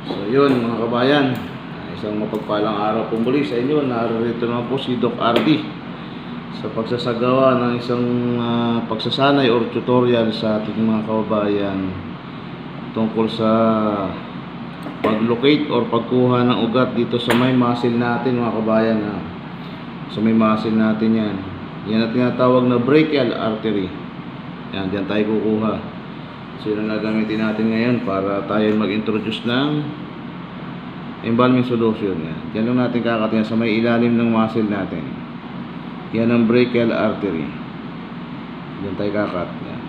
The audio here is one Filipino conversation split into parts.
So yun mga kabayan, isang mapagpalang araw po muli sa inyo. Narito naman po si Doc RD sa pagsasagawa ng isang pagsasanay or tutorial sa ating mga kababayan tungkol sa pag-locate or pagkuha ng ugat dito sa may muscle natin mga kabayan. Sa may muscle natin yan. Yan ang tinatawag na brachial artery. Yan, dyan tayo kukuha. So yun ang gagamitin natin ngayon para tayo mag-introduce ng embalming solution. Yan lang natin kakatingin sa may ilalim ng muscle natin. Yan ang brachial artery. Yan tayo kakat. Yan.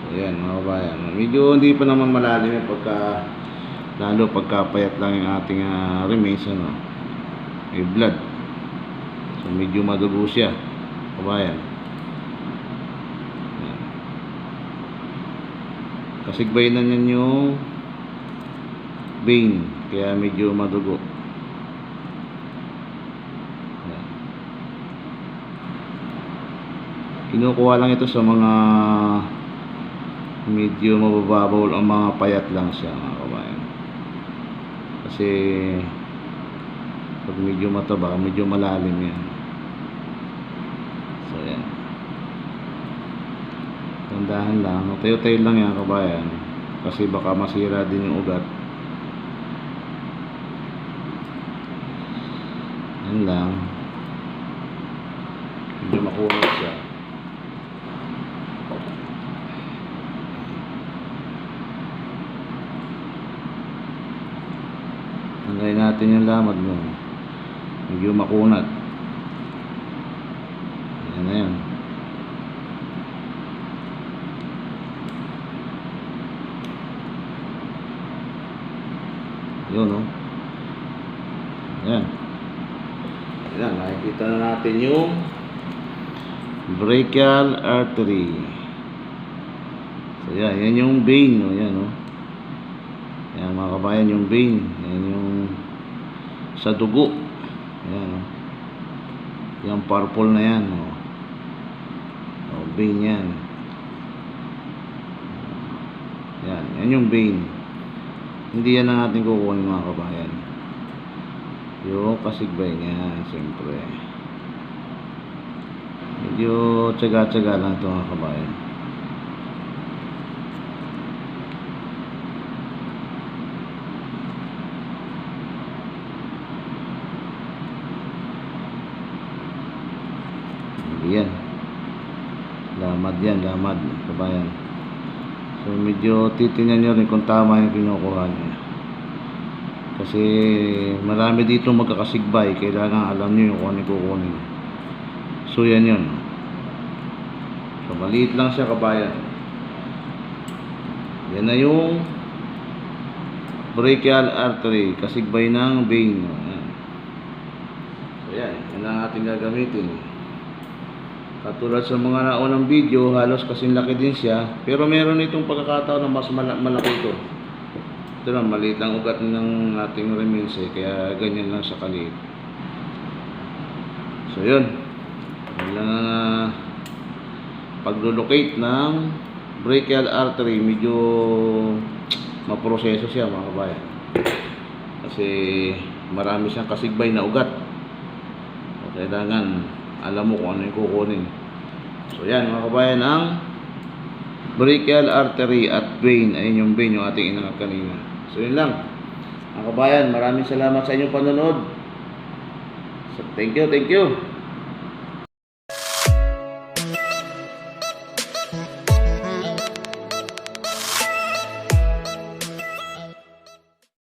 So yan mga kabayan. Medyo hindi pa naman malalim yung lalo pagkapayat lang yung ating remains, may blood. So medyo madugo siya kabayan. Kasigbay na niyan yung vein, kaya medyo madugo. Ayan. Kinukuha lang ito sa mga medyo mabababaw ang mga payat lang siya mga kabayan. Kasi pag medyo mataba, medyo malalim yan. So yan. Tandahan lang, tayo-tayo lang yan kabayan, kasi baka masira din yung ugat. Yan lang, medyo makunat siya. Tanggalin natin yung lamad mo, medyo makunat. Yan na yan. Yun, no? Ayan. Ayan, nakikita na natin yung brachial artery. So, yan. Yan yung vein, no? Yan, no? Ayan, mga kabayan, yung vein. Yan yung sa dugo. Ayan, no? Yung purple na yan, no? O, vein yan. Yan. Yan yung vein. Hindi yan ang ating kukunin mga kabayan. Yung kasigbay niya, siyempre. Medyo tsaga-tsaga lang ito mga kabayan. Hindi yan. Lamad yan, lamad kabayan. So medyo titingnan nyo rin kung tama yung kinukuha nyo. Kasi marami dito magkakasigbay. Kailangan alam nyo yung kung ano kukunin. So yan yun. So maliit lang siya kabayan. Yan na yung brachial artery. Kasigbay ng vein. Yan. So yan. Yan ang ating gagamitin. Katulad sa mga naunang video, halos kasing laki din siya. Pero meron itong pagkakataon na mas malaki ito. Ito lang, maliit lang ugat ng ating remains kaya ganyan lang sa kaliit. So yun. Yan lang pag-locate ng brachial artery. Medyo maproseso siya mga kabayan. Kasi marami siyang kasigbay na ugat. So, kailangan alam mo kung ano yung kukunin. So yan mga kabayan, ang brachial artery at vein. Ayun yung vein, yung ating inangat kanina. So yun lang mga kabayan, maraming salamat sa inyong panonood. So, thank you.